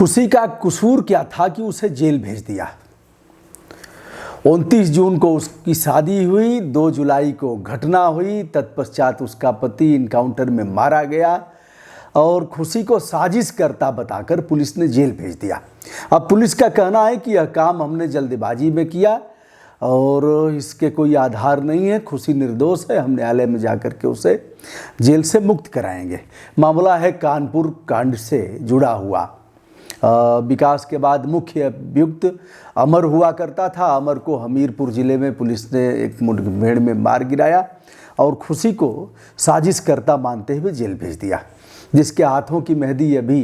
खुशी का कसूर क्या था कि उसे जेल भेज दिया। 29 जून को उसकी शादी हुई, 2 जुलाई को घटना हुई, तत्पश्चात उसका पति इनकाउंटर में मारा गया और खुशी को साजिश करता बताकर पुलिस ने जेल भेज दिया। अब पुलिस का कहना है कि यह काम हमने जल्दबाजी में किया और इसके कोई आधार नहीं है, खुशी निर्दोष है, हम न्यायालय में जाकर के उसे जेल से मुक्त कराएंगे। मामला है कानपुर कांड से जुड़ा हुआ। विकास के बाद मुख्य अभियुक्त अमर हुआ करता था। अमर को हमीरपुर जिले में पुलिस ने एक मुठभेड़ में मार गिराया और खुशी को साजिश करता मानते हुए जेल भेज दिया। जिसके हाथों की मेहंदी अभी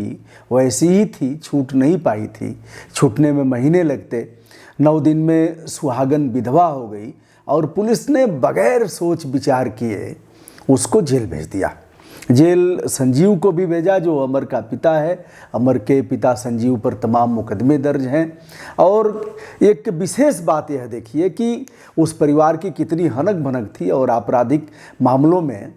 वैसी ही थी, छूट नहीं पाई थी, छूटने में महीने लगते। 9 दिन में सुहागन विधवा हो गई और पुलिस ने बगैर सोच विचार किए उसको जेल भेज दिया। जेल संजीव को भी भेजा जो अमर का पिता है। अमर के पिता संजीव पर तमाम मुकदमे दर्ज हैं और एक विशेष बात यह देखिए कि उस परिवार की कितनी हनक भनक थी और आपराधिक मामलों में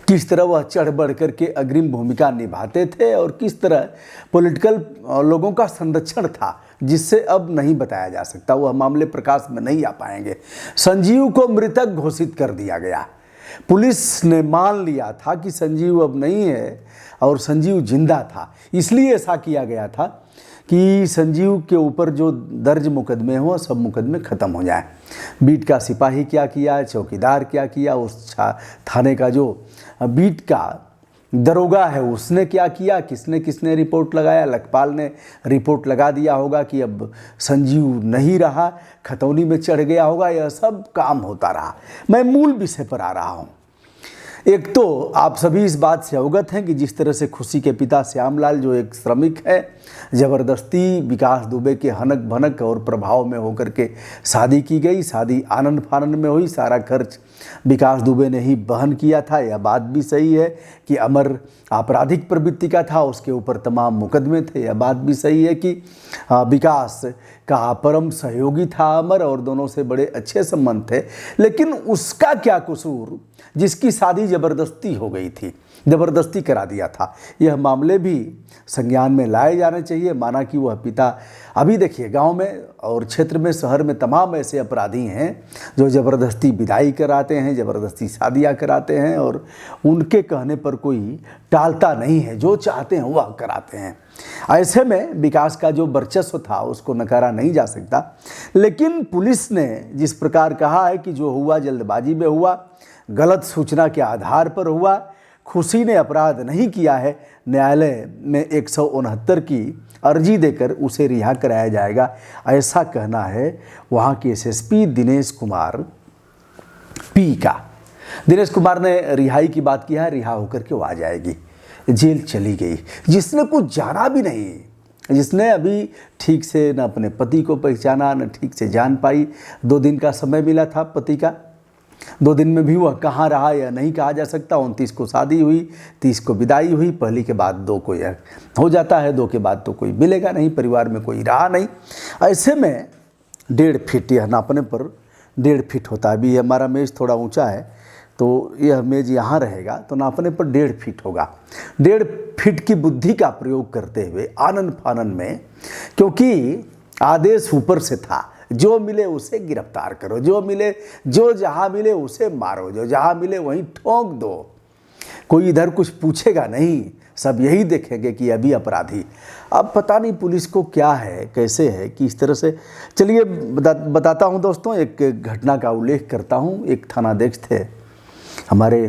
किस तरह वह चढ़ बढ़ करके अग्रिम भूमिका निभाते थे और किस तरह पॉलिटिकल लोगों का संरक्षण था जिससे अब नहीं बताया जा सकता। वह मामले प्रकाश में नहीं आ पाएंगे। संजीव को मृतक घोषित कर दिया गया। पुलिस ने मान लिया था कि संजीव अब नहीं है और संजीव जिंदा था, इसलिए ऐसा किया गया था कि संजीव के ऊपर जो दर्ज मुकदमे हो सब मुकदमे ख़त्म हो जाए। बीट का सिपाही क्या किया, चौकीदार क्या किया, उस थाने का जो बीट का दरोगा है उसने क्या किया, किसने किसने रिपोर्ट लगाया। लखपाल ने रिपोर्ट लगा दिया होगा कि अब संजीव नहीं रहा, खतौनी में चढ़ गया होगा। यह सब काम होता रहा। मैं मूल विषय पर आ रहा हूँ। एक तो आप सभी इस बात से अवगत हैं कि जिस तरह से खुशी के पिता श्यामलाल जो एक श्रमिक है, ज़बरदस्ती विकास दुबे के हनक भनक और प्रभाव में होकर के शादी की गई। शादी आनंद फानंद में हुई, सारा खर्च विकास दुबे ने ही वहन किया था। यह बात भी सही है कि अमर आपराधिक प्रवृत्ति का था, उसके ऊपर तमाम मुकदमे थे। यह बात भी सही है कि विकास का परम सहयोगी था अमर और दोनों से बड़े अच्छे संबंध थे। लेकिन उसका क्या कसूर जिसकी शादी ज़बरदस्ती हो गई थी, ज़बरदस्ती करा दिया था। यह मामले भी संज्ञान में लाए जाने चाहिए। माना कि वह पिता, अभी देखिए गांव में और क्षेत्र में, शहर में तमाम ऐसे अपराधी हैं जो ज़बरदस्ती विदाई कराते हैं, ज़बरदस्ती शादियां कराते हैं और उनके कहने पर कोई टालता नहीं है, जो चाहते हैं वह कराते हैं। ऐसे में विकास का जो वर्चस्व था उसको नकारा नहीं जा सकता। लेकिन पुलिस ने जिस प्रकार कहा है कि जो हुआ जल्दबाजी में हुआ, गलत सूचना के आधार पर हुआ, खुशी ने अपराध नहीं किया है, न्यायालय में 169 की अर्जी देकर उसे रिहा कराया जाएगा, ऐसा कहना है वहाँ के एसएसपी दिनेश कुमार पी का। दिनेश कुमार ने रिहाई की बात किया है, रिहा होकर के वो आ जाएगी। जेल चली गई जिसने कुछ जाना भी नहीं, जिसने अभी ठीक से न अपने पति को पहचाना न ठीक से जान पाई। 2 दिन का समय मिला था पति का, 2 दिन में भी वह कहाँ रहा यह नहीं कहा जा सकता। 29 को शादी हुई, 30 को विदाई हुई, पहली के बाद 2 को यह हो जाता है, 2 के बाद तो कोई मिलेगा नहीं, परिवार में कोई रहा नहीं। ऐसे में 1.5 फीट, यह नापने पर 1.5 फीट होता है। अभी हमारा मेज थोड़ा ऊंचा है तो यह मेज यहाँ रहेगा तो नापने पर 1.5 फीट होगा। 1.5 फीट की बुद्धि का प्रयोग करते हुए आनन फानन में, क्योंकि आदेश ऊपर से था, जो मिले उसे गिरफ्तार करो, जो मिले, जो जहाँ मिले उसे मारो, जो जहाँ मिले वहीं ठोक दो। कोई इधर कुछ पूछेगा नहीं, सब यही देखेंगे कि अभी अपराधी। अब पता नहीं पुलिस को क्या है, कैसे है कि इस तरह से। चलिए बताता हूँ दोस्तों, एक घटना का उल्लेख करता हूँ। एक थानाध्यक्ष थे हमारे,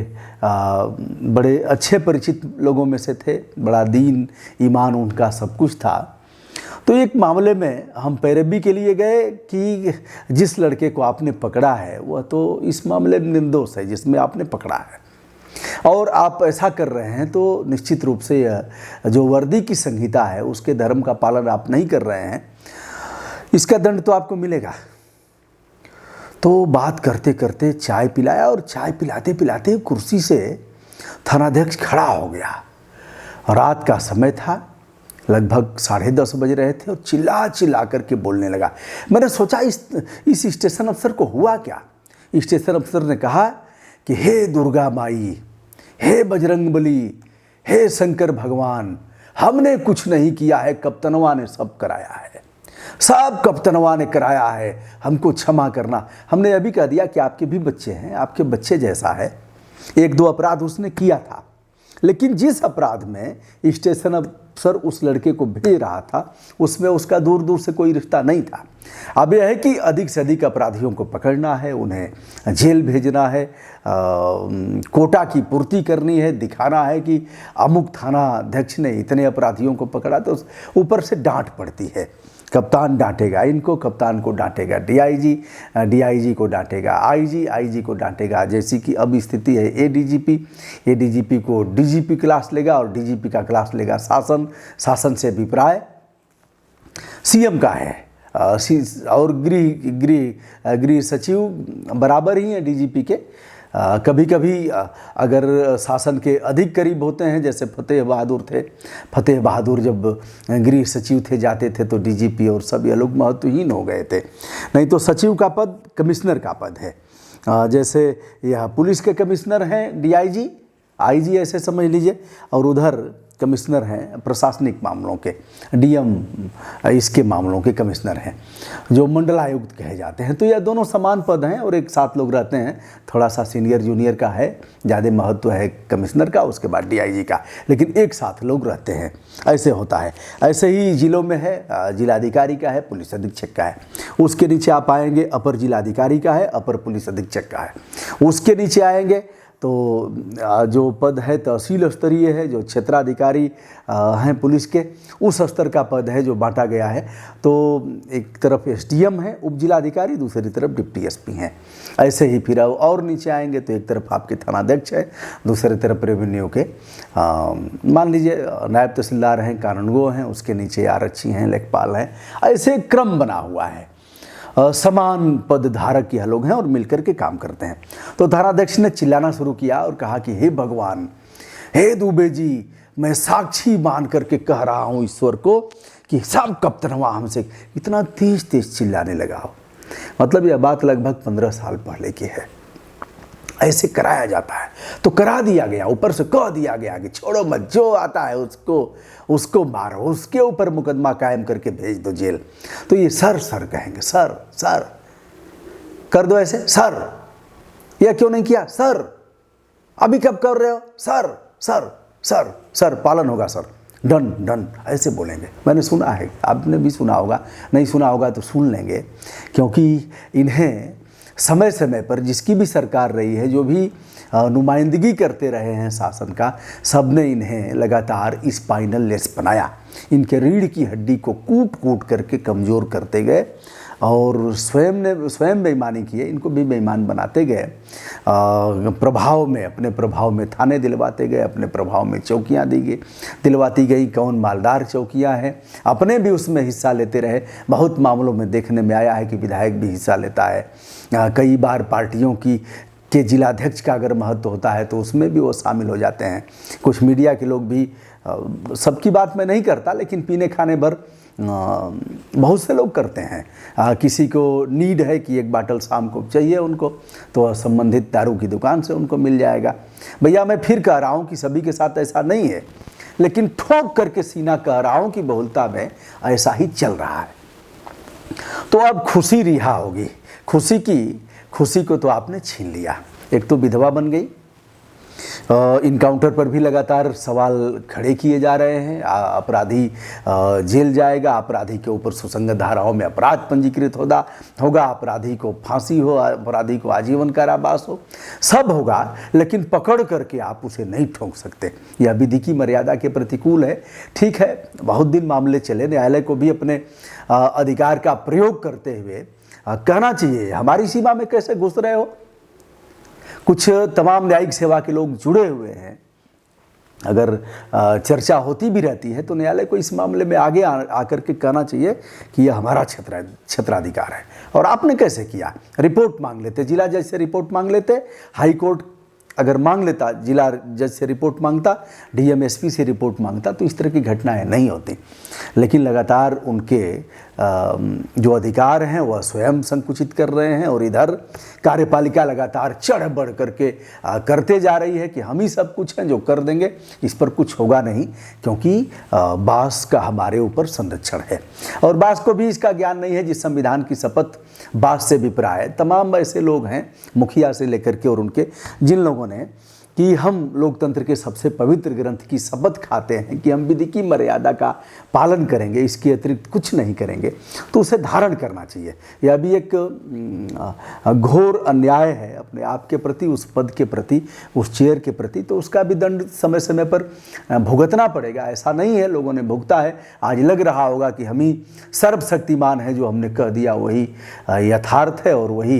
बड़े अच्छे परिचित लोगों में से थे, बड़ा दीन ईमान उनका सब कुछ था। तो एक मामले में हम पैरवी के लिए गए कि जिस लड़के को आपने पकड़ा है वह तो इस मामले में निर्दोष है जिसमें आपने पकड़ा है, और आप ऐसा कर रहे हैं तो निश्चित रूप से यह जो वर्दी की संहिता है उसके धर्म का पालन आप नहीं कर रहे हैं, इसका दंड तो आपको मिलेगा। तो बात करते करते चाय पिलाया और चाय पिलाते पिलाते कुर्सी से थानाध्यक्ष खड़ा हो गया। रात का समय था, लगभग 10:30 बज रहे थे और चिल्ला चिल्ला करके बोलने लगा। मैंने सोचा इस स्टेशन अफसर को हुआ क्या। स्टेशन अफसर ने कहा कि हे दुर्गा माई, हे बजरंग बली, हे शंकर भगवान, हमने कुछ नहीं किया है, कप्तानवा ने सब कराया है, सब कप्तानवा ने कराया है, हमको क्षमा करना। हमने अभी कह दिया कि आपके भी बच्चे हैं, आपके बच्चे जैसा है, एक दो अपराध उसने किया था, लेकिन जिस अपराध में स्टेशन अफसर उस लड़के को भेज रहा था उसमें उसका दूर दूर से कोई रिश्ता नहीं था। अब यह है कि अधिक से अधिक अपराधियों को पकड़ना है, उन्हें जेल भेजना है, कोटा की पूर्ति करनी है, दिखाना है कि अमुक थाना अध्यक्ष ने इतने अपराधियों को पकड़ा, तो ऊपर से डांट पड़ती है। कप्तान डांटेगा इनको, कप्तान को डांटेगा डीआईजी, डीआईजी को डांटेगा आईजी, आईजी को डांटेगा, जैसी कि अब स्थिति है एडीजीपी, एडीजीपी को डीजीपी क्लास लेगा और डीजीपी का क्लास लेगा शासन, शासन से अभिप्राय सीएम का है, और गृह सचिव बराबर ही हैं डीजीपी के। कभी कभी अगर शासन के अधिक करीब होते हैं, जैसे फतेह बहादुर थे, फतेह बहादुर जब गृह सचिव थे जाते थे तो डीजीपी और सब ये लोग महत्वहीन हो गए थे। नहीं तो सचिव का पद कमिश्नर का पद है, जैसे यह पुलिस के कमिश्नर हैं डीआईजी, आईजी ऐसे समझ लीजिए, और उधर कमिश्नर हैं प्रशासनिक मामलों के, डीएम इसके मामलों के कमिश्नर हैं, जो मंडलायुक्त कहे जाते हैं। तो यह दोनों समान पद हैं और एक साथ लोग रहते हैं। थोड़ा सा सीनियर जूनियर का है, ज़्यादा महत्व है कमिश्नर का, उसके बाद डीआईजी का, लेकिन एक साथ लोग रहते हैं, ऐसे होता है। ऐसे ही जिलों में है, जिलाधिकारी का है, पुलिस अधीक्षक का है, उसके नीचे आप आएंगे अपर जिलाधिकारी का है, अपर पुलिस अधीक्षक का है, उसके नीचे आएंगे तो जो पद है तहसील स्तरीय है, जो क्षेत्राधिकारी हैं पुलिस के, उस स्तर का पद है जो बांटा गया है। तो एक तरफ एसडीएम है उप जिलाधिकारी, दूसरी तरफ डिप्टी एसपी हैं। ऐसे ही फिर और नीचे आएंगे तो एक तरफ आपके थानाध्यक्ष है, दूसरी तरफ रेवेन्यू के मान लीजिए नायब तहसीलदार हैं, कानूनगो हैं, उसके नीचे आरक्षी हैं, लेखपाल हैं। ऐसे क्रम बना हुआ है, समान पद धारक यह लोग हैं और मिलकर के काम करते हैं। तो थानाध्यक्ष ने चिल्लाना शुरू किया और कहा कि हे भगवान, हे दुबे जी, मैं साक्षी मान करके कह रहा हूँ ईश्वर को कि सब कप्तानवा हमसे। इतना तेज तेज चिल्लाने लगा हो, मतलब यह बात लगभग 15 साल पहले की है। ऐसे कराया जाता है तो करा दिया गया, ऊपर से कह दिया गया कि छोड़ो मत, जो आता है उसको मारो, उसके ऊपर मुकदमा कायम करके भेज दो जेल। तो ये सर सर कहेंगे, सर सर कर दो ऐसे, सर यह क्यों नहीं किया, सर अभी कब कर रहे हो, सर सर सर सर पालन होगा सर, डन डन ऐसे बोलेंगे। मैंने सुना है, आपने भी सुना होगा, नहीं सुना होगा तो सुन लेंगे, क्योंकि इन्हें समय समय पर जिसकी भी सरकार रही है, जो भी नुमाइंदगी करते रहे हैं शासन का, सब ने इन्हें लगातार स्पाइनल लेस बनाया। इनके रीढ़ की हड्डी को कूट कूट करके कमज़ोर करते गए और स्वयं बेईमानी किए, इनको भी बेईमान बनाते गए। प्रभाव में, अपने प्रभाव में थाने दिलवाते गए, अपने प्रभाव में चौकियाँ दिलवाती गई। कौन मालदार चौकियाँ हैं, अपने भी उसमें हिस्सा लेते रहे। बहुत मामलों में देखने में आया है कि विधायक भी हिस्सा लेता है। कई बार पार्टियों के जिलाध्यक्ष का अगर महत्व होता है तो उसमें भी वो शामिल हो जाते हैं। कुछ मीडिया के लोग भी, सबकी बात मैं नहीं करता, लेकिन पीने खाने भर बहुत से लोग करते हैं। किसी को नीड है कि एक बाटल शाम को चाहिए उनको, तो संबंधित दारू की दुकान से उनको मिल जाएगा। भैया मैं फिर कह रहा हूँ कि सभी के साथ ऐसा नहीं है, लेकिन ठोक करके सीना कह रहा हूँ कि बहुलता में ऐसा ही चल रहा है। तो अब खुशी रिहा होगी, खुशी को तो आपने छीन लिया। एक तो विधवा बन गई, इनकाउंटर पर भी लगातार सवाल खड़े किए जा रहे हैं। अपराधी जेल जाएगा, अपराधी के ऊपर सुसंगत धाराओं में अपराध पंजीकृत होगा, अपराधी को फांसी हो, अपराधी को आजीवन कारावास हो, सब होगा, लेकिन पकड़ करके आप उसे नहीं ठोक सकते। यह विधि की मर्यादा के प्रतिकूल है। ठीक है, बहुत दिन मामले चले, न्यायालय को भी अपने अधिकार का प्रयोग करते हुए कहना चाहिए हमारी सीमा में कैसे घुस रहे हो। कुछ तमाम न्यायिक सेवा के लोग जुड़े हुए हैं, अगर चर्चा होती भी रहती है तो न्यायालय को इस मामले में आगे आकर के कहना चाहिए कि यह हमारा क्षेत्राधिकार है। और आपने कैसे किया, रिपोर्ट मांग लेते, जिला जज से रिपोर्ट मांग लेते, हाई कोर्ट अगर मांग लेता, जिला जज से रिपोर्ट मांगता, डीएम एसपी से रिपोर्ट मांगता, तो इस तरह की घटनाएं नहीं होती। लेकिन लगातार उनके जो अधिकार हैं वह स्वयं संकुचित कर रहे हैं, और इधर कार्यपालिका लगातार चढ़ बढ़ करके करते जा रही है कि हम ही सब कुछ हैं, जो कर देंगे, इस पर कुछ होगा नहीं, क्योंकि बास का हमारे ऊपर संरक्षण है। और बास को भी इसका ज्ञान नहीं है। जिस संविधान की शपथ बास से विप्राय तमाम ऐसे लोग हैं, मुखिया से लेकर के और उनके, जिन लोगों ने कि हम लोकतंत्र के सबसे पवित्र ग्रंथ की शपथ खाते हैं कि हम विधि की मर्यादा का पालन करेंगे, इसके अतिरिक्त कुछ नहीं करेंगे, तो उसे धारण करना चाहिए। यह भी एक घोर अन्याय है अपने आप के प्रति, उस पद के प्रति, उस चेयर के प्रति, तो उसका भी दंड समय समय पर भुगतना पड़ेगा। ऐसा नहीं है लोगों ने भुगता है, आज लग रहा होगा कि हम ही सर्वशक्तिमान है, जो हमने कह दिया वही यथार्थ है और वही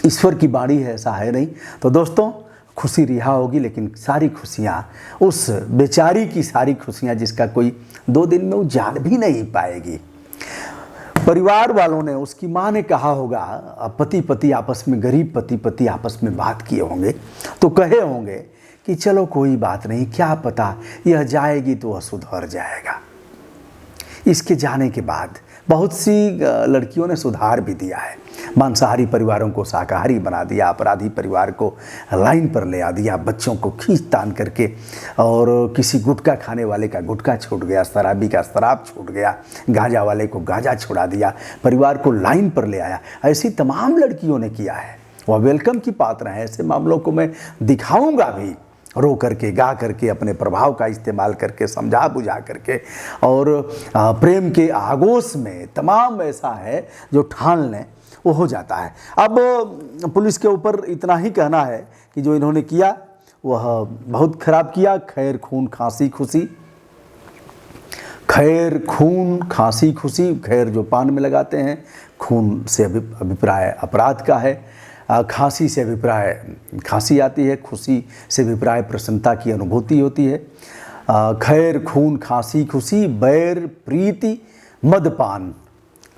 ईश्वर की बाणी है, ऐसा है नहीं। तो दोस्तों, खुशी रिहा होगी, लेकिन सारी खुशियाँ, उस बेचारी की सारी खुशियाँ जिसका कोई 2 दिन में वो जान भी नहीं पाएगी। परिवार वालों ने, उसकी माँ ने कहा होगा, पति पति आपस में, गरीब पति पति आपस में बात किए होंगे, तो कहे होंगे कि चलो कोई बात नहीं, क्या पता यह जाएगी तो वह सुधर जाएगा। इसके जाने के बाद बहुत सी लड़कियों ने सुधार भी दिया है, मांसाहारी परिवारों को शाकाहारी बना दिया, अपराधी परिवार को लाइन पर ले आ दिया, बच्चों को खींच तान करके, और किसी गुटखा खाने वाले का गुटखा छूट गया, शराबी का शराब छूट गया, गांजा वाले को गांजा छुड़ा दिया, परिवार को लाइन पर ले आया। ऐसी तमाम लड़कियों ने किया है, वह वेलकम की पात्र है। ऐसे मामलों को मैं दिखाऊंगा भी, रो करके, गा करके, अपने प्रभाव का इस्तेमाल करके, समझा बुझा करके, और प्रेम के आगोश में तमाम ऐसा है जो ठान लें वो हो जाता है। अब पुलिस के ऊपर इतना ही कहना है कि जो इन्होंने किया वह बहुत खराब किया। खैर खून खांसी खुशी, खैर खून खांसी खुशी, खैर जो पान में लगाते हैं, खून से अभिप्राय अपराध का है, खांसी से अभिप्राय खांसी आती है, खुशी से अभिप्राय प्रसन्नता की अनुभूति होती है। खैर खून खांसी खुशी, बैर प्रीति मदपान,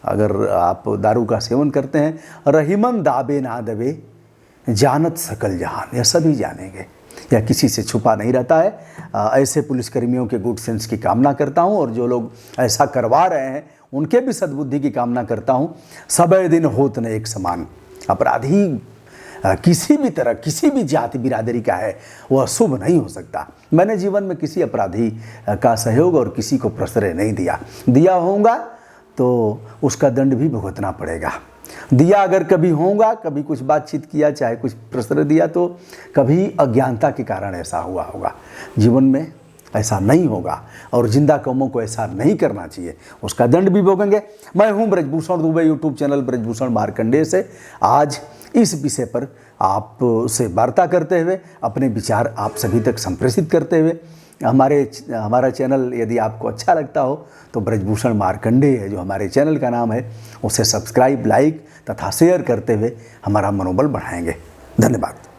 अगर आप दारू का सेवन करते हैं, रहीमन दाबे ना दबे जानत सकल जहान, यह सभी जानेंगे, या किसी से छुपा नहीं रहता है। ऐसे पुलिसकर्मियों के गुड सेंस की कामना करता हूं, और जो लोग ऐसा करवा रहे हैं उनके भी सद्बुद्धि की कामना करता हूं। सबे दिन होत न एक समान, अपराधी किसी भी तरह, किसी भी जाति बिरादरी का है, वह शुभ नहीं हो सकता। मैंने जीवन में किसी अपराधी का सहयोग और किसी को प्रश्रय नहीं दिया होगा तो उसका दंड भी भुगतना पड़ेगा। दिया अगर कभी होगा, कभी कुछ बातचीत किया, चाहे कुछ प्रश्रय दिया, तो कभी अज्ञानता के कारण ऐसा हुआ होगा। जीवन में ऐसा नहीं होगा, और जिंदा कौमों को ऐसा नहीं करना चाहिए, उसका दंड भी भोगेंगे। मैं हूं ब्रजभूषण दुबे, यूट्यूब चैनल ब्रजभूषण मार्कंडेय से आज इस विषय पर आपसे वार्ता करते हुए, अपने विचार आप सभी तक संप्रेषित करते हुए, हमारा चैनल यदि आपको अच्छा लगता हो तो ब्रजभूषण मार्कंडेय है जो हमारे चैनल का नाम है, उसे सब्सक्राइब, लाइक तथा शेयर करते हुए हमारा मनोबल बढ़ाएंगे। धन्यवाद।